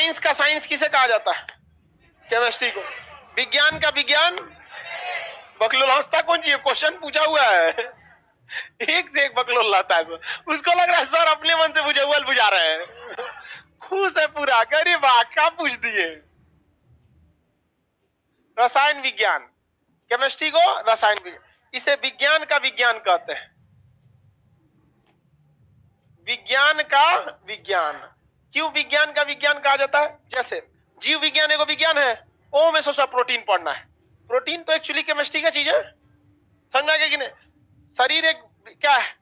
Science का science किसे कहा जाता है? केमिस्ट्री को। विज्ञान का विज्ञान, बकलोल हंसता कौन चाहिए? क्वेश्चन पूछा हुआ है, एक से एक बकलोल लाता है। उसको लग रहा है सर अपने मन से बुझा रहे हैं, खुश है पूरा, अरे वाह क्या पूछ दिए। रसायन विज्ञान, केमिस्ट्री को रसायन विज्ञान, इसे विज्ञान का विज्ञान कहते हैं। विज्ञान का विज्ञान। क्यों विज्ञान का विज्ञान कहा जाता है? जैसे जीव विज्ञान एगो विज्ञान है, ओ में सोचा प्रोटीन पढ़ना है, प्रोटीन तो एक्चुअली केमिस्ट्री का चीज है, समझ आ गया कि नहीं? शरीर एक क्या है,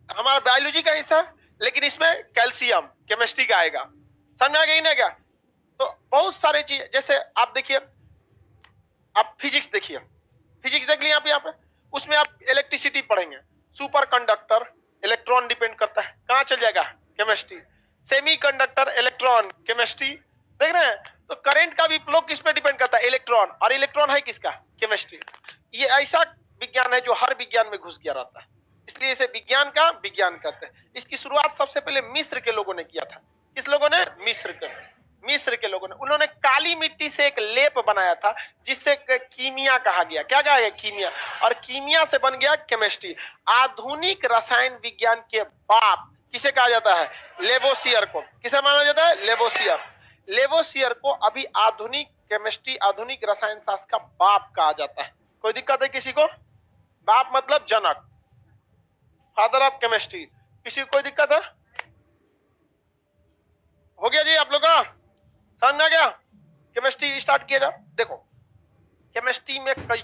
हमारा बायोलॉजी का हिस्सा, लेकिन इसमें कैल्शियम केमिस्ट्री का आएगा, समझ आ गया कि नहीं? क्या तो बहुत सारे चीज, जैसे आप देखिए, आप फिजिक्स देखिए, फिजिक्स देख लिया आप यहाँ पे, उसमें आप इलेक्ट्रिसिटी पढ़ेंगे, सुपर कंडक्टर इलेक्ट्रॉन डिपेंड करता है, कहां चल जाएगा? Chemistry. Semi conductor electron, chemistry. देख रहे हैं? तो करंट का भी फ्लो किस पे डिपेंड करता है? इलेक्ट्रॉन। और इलेक्ट्रॉन है किसका? केमिस्ट्री। ये ऐसा विज्ञान है जो हर विज्ञान में घुस गया रहता है, इसलिए इसे विज्ञान का विज्ञान कहते हैं। इसकी शुरुआत सबसे पहले मिस्र के लोगों ने किया था। किस लोगों ने? मिस्र के लोगों ने। उन्होंने काली मिट्टी से एक लेप बनाया था जिससे कीमिया कहा गया। क्या कहा गया? कीमिया। और कीमिया से बन गया केमिस्ट्री। आधुनिक रसायन विज्ञान के बाप किसे कहा जाता है? लेवोसियर को। किसे माना जाता है? लेवोसियर। लेवोसियर को अभी आधुनिक केमिस्ट्री, आधुनिक रसायन शास्त्र का बाप कहा जाता है। कोई दिक्कत है किसी को? बाप मतलब जनक, फादर ऑफ केमिस्ट्री। किसी को कोई दिक्कत है? हो गया जी आप लोग का समझ में आ गया? केमिस्ट्री स्टार्ट किया जाए। देखो, केमिस्ट्री में कई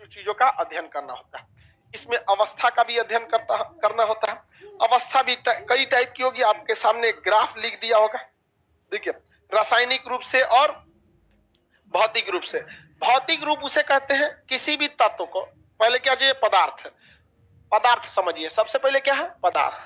चीजों का अध्ययन करना होता है। इसमें अवस्था का भी अध्ययन करना होता है। अवस्था भी कई टाइप की होगी, आपके सामने ग्राफ लिख दिया होगा। देखिए, रासायनिक रूप से और भौतिक रूप से। भौतिक रूप उसे कहते हैं किसी भी तत्व को, पहले क्या चाहिए? पदार्थ। पदार्थ समझिए, सबसे पहले क्या है? पदार्थ।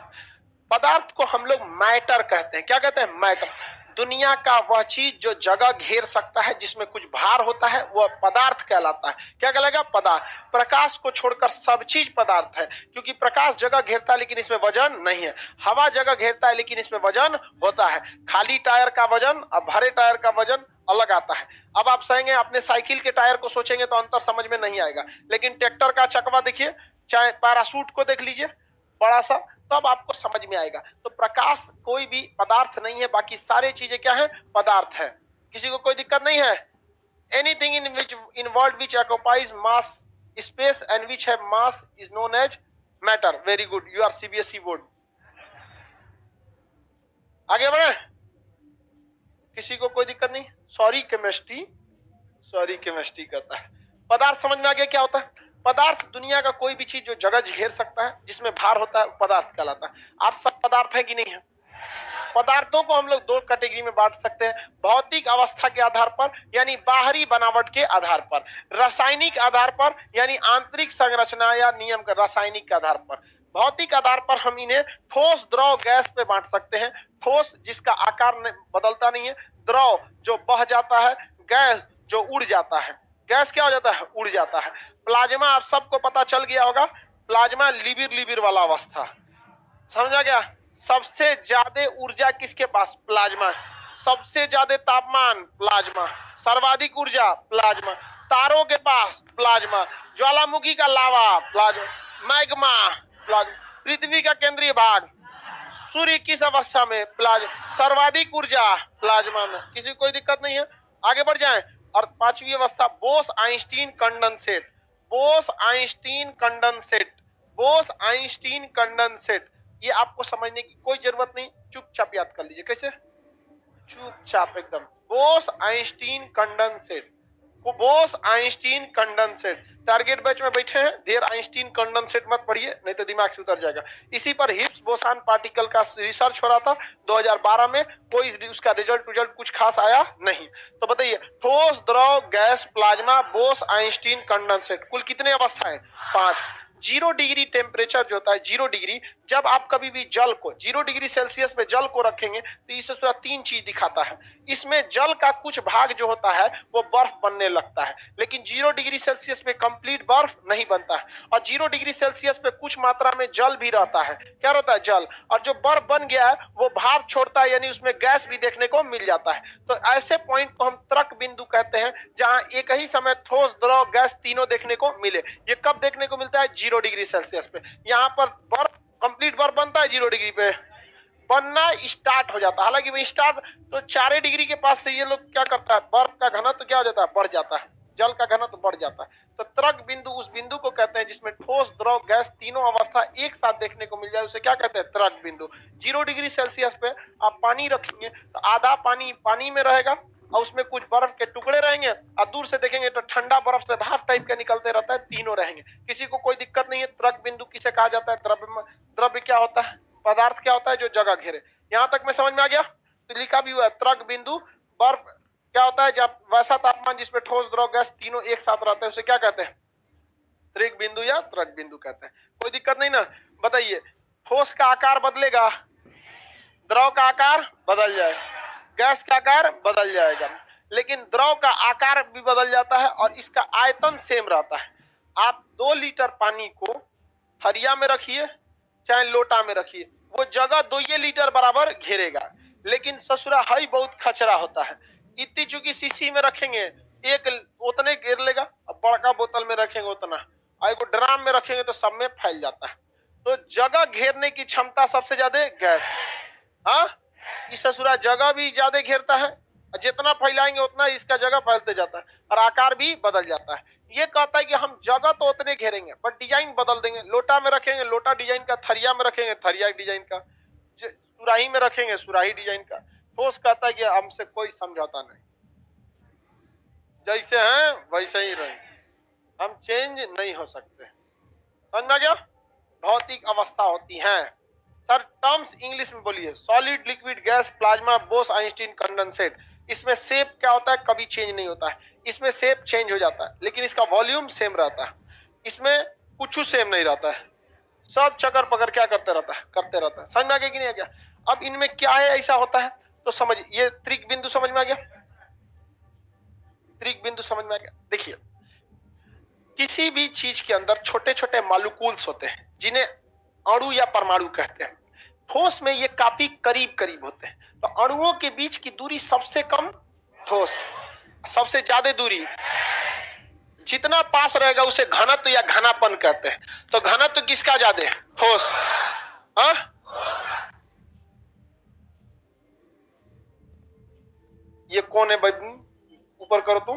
पदार्थ को हम लोग मैटर कहते हैं। क्या कहते हैं? मैटर। दुनिया का वह चीज जो जगह घेर सकता है, जिसमें कुछ भार होता है, वह पदार्थ कहलाता है। क्या कहलाएगा? पदार्थ। प्रकाश को छोड़कर सब चीज पदार्थ है, क्योंकि प्रकाश जगह घेरता है लेकिन इसमें वजन नहीं है। हवा जगह घेरता है लेकिन इसमें वजन होता है। खाली टायर का वजन और भरे टायर का वजन अलग आता है। अब आप कहेंगे अपने साइकिल के टायर को सोचेंगे तो अंतर समझ में नहीं आएगा, लेकिन ट्रैक्टर का चकवा देखिए, चाहे पैराशूट को देख लीजिए बड़ा सा, तब आपको समझ में आएगा। तो प्रकाश कोई भी पदार्थ नहीं है, बाकी सारे चीजें क्या है? पदार्थ है। किसी को कोई दिक्कत नहीं है? Anything in which in world which occupies mass space and which have mass is known as matter. Very good, you are CBSE board. आगे बढ़े, किसी को कोई दिक्कत नहीं? सॉरी केमिस्ट्री कहता है। पदार्थ समझ में आ गया क्या होता है? पदार्थ दुनिया का कोई भी चीज जो जगह घेर सकता है, जिसमें भार होता है, पदार्थ कहलाता है। आप सब पदार्थ है कि नहीं है? पदार्थों को हम लोग दो कैटेगरी में बांट सकते हैं, भौतिक अवस्था के आधार पर यानी बाहरी बनावट के आधार पर, रासायनिक आधार पर यानी आंतरिक संरचना या नियम का रासायनिक के आधार पर। भौतिक आधार पर हम इन्हें ठोस, द्रव, गैस पे बांट सकते हैं। ठोस जिसका आकार बदलता नहीं है, द्रव जो बह जाता है, गैस जो उड़ जाता है। गैस क्या हो जाता है? उड़ जाता है। प्लाज्मा आप सबको पता चल गया होगा, प्लाज्मा लिबिर वाला अवस्था, समझा गया? सबसे ज्यादा ऊर्जा किसके पास? प्लाज्मा। सबसे ज्यादा तापमान? प्लाज्मा। सर्वाधिक ऊर्जा? प्लाज्मा। तारों के पास? प्लाज्मा। ज्वालामुखी का लावा? प्लाज्मा। मैग्मा? प्लाज्मा। पृथ्वी का केंद्रीय भाग? सूर्य किस अवस्था में? प्लाज्मा। सर्वाधिक ऊर्जा? प्लाज्मा में। किसी कोई दिक्कत नहीं है? आगे बढ़ जाएं। और पांचवी अवस्था Bose Einstein condensate. Bose Einstein condensate. Bose Einstein condensate, ये आपको समझने की कोई जरूरत नहीं, चुपचाप याद कर लीजिए। कैसे? चुपचाप एकदम। Bose Einstein condensate, Bose Einstein condensate. Target batch में बैठे हैं, देर आइंस्टीन कंडेंसेट मत पढ़िए, नहीं तो दिमाग से उतर जाएगा। इसी पर हिग्स बोसान पार्टिकल का रिसर्च हो रहा था 2012 में, कोई उसका रिजल्ट कुछ खास आया नहीं। तो बताइए, ठोस, द्रव, gas, plasma, Bose Einstein condensate, कुल कितने अवस्थाएं? 5। 0 डिग्री टेम्परेचर जो होता है 0 डिग्री, जब आप कभी भी जल को 0 डिग्री सेल्सियस पे जल को रखेंगे तो इससे थोड़ा 3 चीज दिखाता है। इसमें जल का कुछ भाग जो होता है वो बर्फ बनने लगता है, लेकिन 0 डिग्री सेल्सियस पे कंप्लीट बर्फ नहीं बनता है। और 0 डिग्री सेल्सियस पे कुछ मात्रा में जल भी रहता है। क्या रहता है? जल। और जो बर्फ बन गया है वो भाप छोड़ता है, यानी उसमें गैस भी देखने को मिल जाता है। तो ऐसे पॉइंट को हम तृक बिंदु कहते हैं, जहां एक ही समय ठोस, द्रव, गैस तीनों देखने को मिले। ये कब देखने को मिलता है? 0 डिग्री सेल्सियस पे। यहाँ पर बर्फ, कंप्लीट बर्फ बनता है 0 डिग्री पे, बनना स्टार्ट हो जाता है। हालांकि वो स्टार्ट तो 4 डिग्री के पास से ये लोग क्या करता है, बर्फ का घनत्व तो क्या हो जाता है? बढ़ जाता है, जल का घनत्व तो बढ़ जाता है। तो तृक बिंदु उस बिंदु को कहते हैं जिसमें ठोस, द्रव, गैस तीनों अवस्था एक साथ देखने को मिल जाए, उसे क्या कहते हैं? तृक बिंदु। 0 डिग्री सेल्सियस पे आप पानी रखेंगे तो आधा पानी पानी में रहेगा और उसमें कुछ बर्फ के टुकड़े रहेंगे, और दूर से देखेंगे तो ठंडा बर्फ से भाप टाइप का निकलते रहता है, तीनों रहेंगे, किसी को कोई दिक्कत नहीं है। तृक बिंदु किसे कहा जाता है? द्रव्य। द्रव्य क्या होता है? पदार्थ क्या होता है? जो जगह घेरे। यहां तक में समझ में आ गया? तो लिखा भी हुआ है तृक बिंदु। बर्फ क्या होता है? जब वैसा तापमान जिसमें ठोस, द्रव, गैस तीनों एक साथ रहते हैं, उसे क्या कहते हैं? तृक बिंदु या तृक बिंदु कहते हैं। कोई दिक्कत नहीं ना? बताइए, ठोस का आकार बदलेगा, द्रव का आकार बदल जाएगा, गैस का आकार बदल जाएगा, लेकिन द्रव का आकार भी बदल जाता है और इसका आयतन सेम रहता है। आप 2 लीटर पानी को थरिया में रखिए चाहे लोटा में रखिए, वो जगह 2 लीटर बराबर घेरेगा, लेकिन ससुरा हई बहुत खचरा होता है। इतनी चूंकि शीशी में रखेंगे एक उतने घेर लेगा, अब बड़का बोतल में रखेंगे उतना, और एक ड्राम में रखेंगे तो सब में फैल जाता है। तो जगह घेरने की क्षमता सबसे ज्यादा गैस। हाँ, इस ससुरा जगह भी ज्यादा घेरता है, जितना फैलाएंगे उतना इसका जगह फैलते जाता है और आकार भी बदल जाता है। ये कहता है कि हम जगह तो उतने घेरेंगे बट डिजाइन बदल देंगे। लोटा में रखेंगे लोटा डिजाइन का, थरिया में रखेंगे थरिया डिजाइन का, सुराही में रखेंगे सुराही डिजाइन का। ठोस कहता है कि हमसे कोई समझौता नहीं, जैसे हैं वैसे ही रहेंगे, हम चेंज नहीं हो सकते। समझ में आ गया? भौतिक अवस्था होती हैं सर। टर्म्स इंग्लिश में बोलिए। Solid, liquid, gas, plasma, Bose Einstein, condensate. इसमें शेप क्या होता है? कभी चेंज नहीं होता है। इसमें शेप चेंज हो जाता है लेकिन इसका वॉल्यूम सेम रहता है। इसमें कुछ सेम नहीं रहता है, सब चक्कर पकड़ क्या करते रहता है? करते रहता है। समझ में आ गया कि नहीं आ गया? अब इनमें क्या है ऐसा होता है तो समझ, ये त्रिक बिंदु समझ में आ गया? त्रिक बिंदु समझ में आ गया? देखिए, किसी भी चीज के अंदर छोटे छोटे मॉलिक्यूल्स होते हैं जिन्हें अणु या परमाणु कहते हैं। ठोस में ये काफी करीब करीब होते हैं, तो अणुओं के बीच की दूरी सबसे कम ठोस, सबसे ज्यादा दूरी जितना पास रहेगा उसे घनत्व या घनापन कहते हैं। तो घनत्व किसका ज्यादा है? ठोस। हाँ, ये कौन है भाई? ऊपर करो तुम।